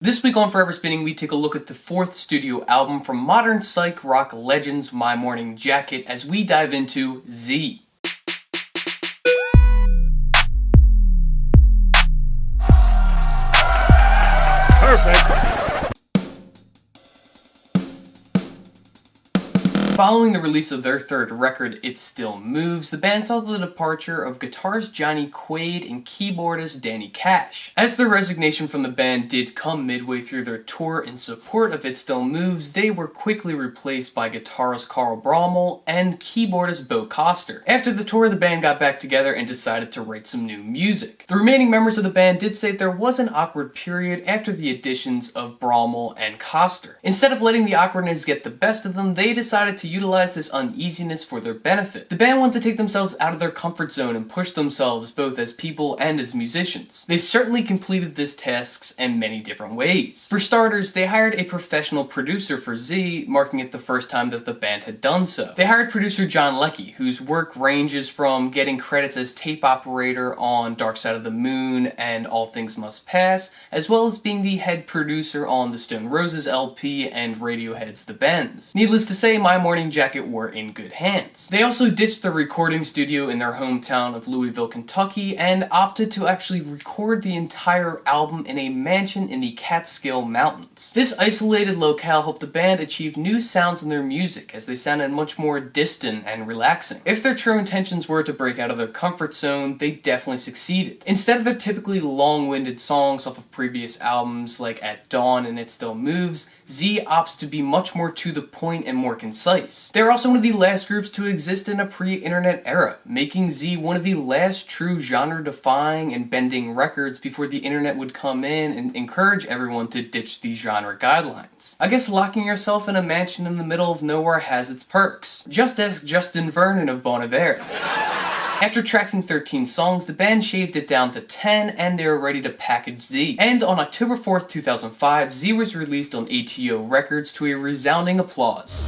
This week on Forever Spinning, we take a look at the fourth studio album from modern psych rock legends My Morning Jacket as we dive into Z. Perfect. Following the release of their third record, It Still Moves, the band saw the departure of guitarist Johnny Quaid and keyboardist Danny Cash. As their resignation from the band did come midway through their tour in support of It Still Moves, they were quickly replaced by guitarist Carl Brommel and keyboardist Bo Coster. After the tour, the band got back together and decided to write some new music. The remaining members of the band did say there was an awkward period after the additions of Brommel and Coster. Instead of letting the awkwardness get the best of them, they decided to utilize this uneasiness for their benefit. The band wanted to take themselves out of their comfort zone and push themselves both as people and as musicians. They certainly completed this task in many different ways. For starters, they hired a professional producer for Z, marking it the first time that the band had done so. They hired producer John Leckie, whose work ranges from getting credits as tape operator on Dark Side of the Moon and All Things Must Pass, as well as being the head producer on the Stone Roses LP and Radiohead's The Bends. Needless to say, My Morning Jacket were in good hands. They also ditched the recording studio in their hometown of Louisville, Kentucky, and opted to actually record the entire album in a mansion in the Catskill Mountains. This isolated locale helped the band achieve new sounds in their music, as they sounded much more distant and relaxing. If their true intentions were to break out of their comfort zone, they definitely succeeded. Instead of their typically long-winded songs off of previous albums like At Dawn and It Still Moves, Z opts to be much more to the point and more concise. They're also one of the last groups to exist in a pre-internet era, making Z one of the last true genre-defying and bending records before the internet would come in and encourage everyone to ditch these genre guidelines. I guess locking yourself in a mansion in the middle of nowhere has its perks. Just ask Justin Vernon of Bon Iver. After tracking 13 songs, the band shaved it down to 10 and they were ready to package Z. And on October 4th, 2005, Z was released on ATO Records to a resounding applause.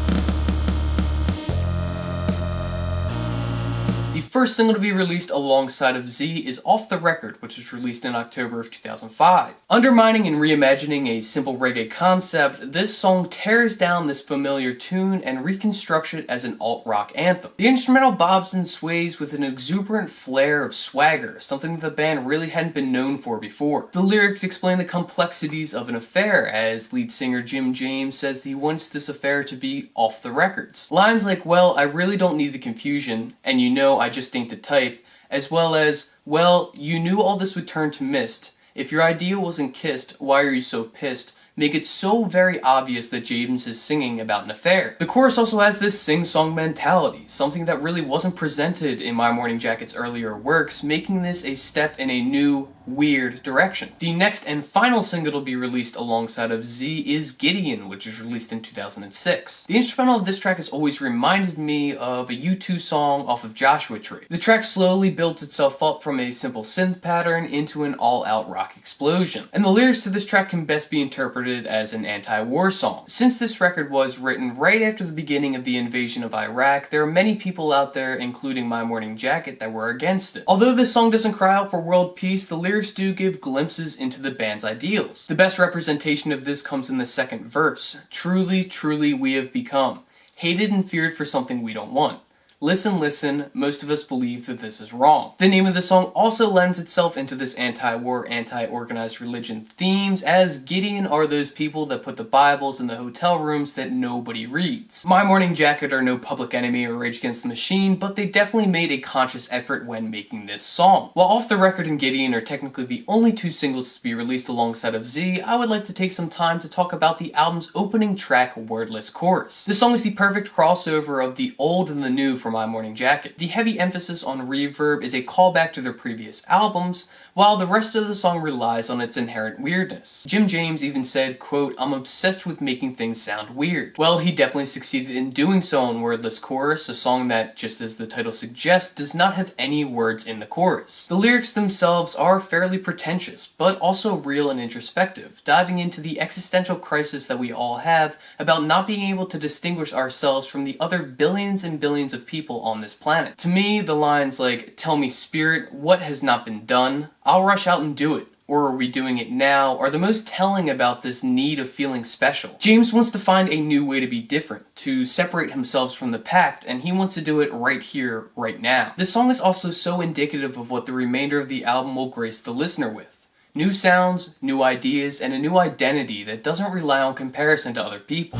The first single to be released alongside of Z is Off the Record, which was released in October of 2005. Undermining and reimagining a simple reggae concept, this song tears down this familiar tune and reconstructs it as an alt-rock anthem. The instrumental bobs and sways with an exuberant flair of swagger, something that the band really hadn't been known for before. The lyrics explain the complexities of an affair, as lead singer Jim James says he wants this affair to be off the records. Lines like, "Well, I really don't need the confusion," and "You know, I just ain't the type," as well as, "Well, you knew all this would turn to mist. If your idea wasn't kissed, why are you so pissed?" make it so very obvious that James is singing about an affair. The chorus also has this sing-song mentality, something that really wasn't presented in My Morning Jacket's earlier works, making this a step in a new, weird direction. The next and final single to be released alongside of Z is Gideon, which was released in 2006. The instrumental of this track has always reminded me of a U2 song off of Joshua Tree. The track slowly builds itself up from a simple synth pattern into an all-out rock explosion, and the lyrics to this track can best be interpreted as an anti-war song. Since this record was written right after the beginning of the invasion of Iraq, there are many people out there, including My Morning Jacket, that were against it. Although this song doesn't cry out for world peace, the lyrics do give glimpses into the band's ideals. The best representation of this comes in the second verse. "Truly, truly we have become, hated and feared for something we don't want. Listen, listen, most of us believe that this is wrong." The name of the song also lends itself into this anti-war, anti-organized religion themes, as Gideon are those people that put the Bibles in the hotel rooms that nobody reads. My Morning Jacket are no Public Enemy or Rage Against the Machine, but they definitely made a conscious effort when making this song. While Off the Record and Gideon are technically the only two singles to be released alongside of Z, I would like to take some time to talk about the album's opening track, Wordless Chorus. This song is the perfect crossover of the old and the new for My Morning Jacket. The heavy emphasis on reverb is a callback to their previous albums, while the rest of the song relies on its inherent weirdness. Jim James even said, quote, "I'm obsessed with making things sound weird." Well, he definitely succeeded in doing so on Wordless Chorus, a song that, just as the title suggests, does not have any words in the chorus. The lyrics themselves are fairly pretentious, but also real and introspective, diving into the existential crisis that we all have about not being able to distinguish ourselves from the other billions and billions of people on this planet. To me, the lines like, "Tell me, spirit, what has not been done? I'll rush out and do it. or Are We Doing It Now are the most telling about this need of feeling special. James wants to find a new way to be different, to separate himself from the pack, and he wants to do it right here, right now. This song is also so indicative of what the remainder of the album will grace the listener with. New sounds, new ideas, and a new identity that doesn't rely on comparison to other people.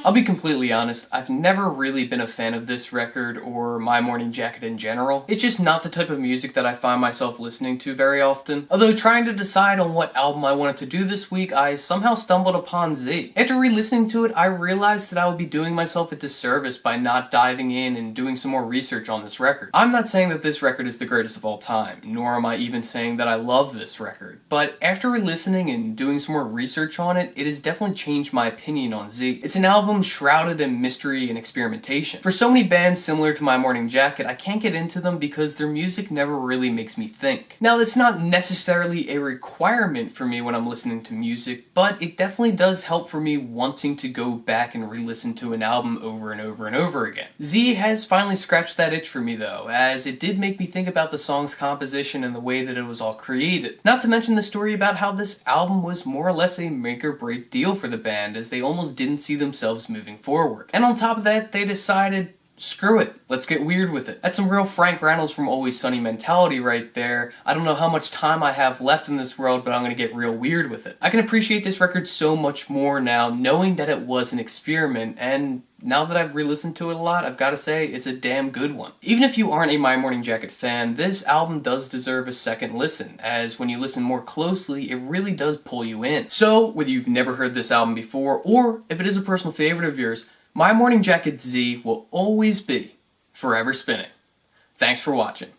I'll be completely honest, I've never really been a fan of this record or My Morning Jacket in general. It's just not the type of music that I find myself listening to very often. Although trying to decide on what album I wanted to do this week, I somehow stumbled upon Z. After re-listening to it, I realized that I would be doing myself a disservice by not diving in and doing some more research on this record. I'm not saying that this record is the greatest of all time, nor am I even saying that I love this record. But after re-listening and doing some more research on it, it has definitely changed my opinion on Z. It's an album shrouded in mystery and experimentation. For so many bands similar to My Morning Jacket, I can't get into them because their music never really makes me think. Now, that's not necessarily a requirement for me when I'm listening to music, but it definitely does help for me wanting to go back and re-listen to an album over and over and over again. Z has finally scratched that itch for me though, as it did make me think about the song's composition and the way that it was all created. Not to mention the story about how this album was more or less a make or break deal for the band, as they almost didn't see themselves moving forward. And on top of that, they decided, screw it, let's get weird with it. That's some real Frank Reynolds from Always Sunny mentality right there. I don't know how much time I have left in this world, but I'm gonna get real weird with it. I can appreciate this record so much more now, knowing that it was an experiment, and now that I've re-listened to it a lot, I've gotta say, it's a damn good one. Even if you aren't a My Morning Jacket fan, this album does deserve a second listen, as when you listen more closely, it really does pull you in. So, whether you've never heard this album before, or if it is a personal favorite of yours, My Morning Jacket Z will always be forever spinning. Thanks for watching.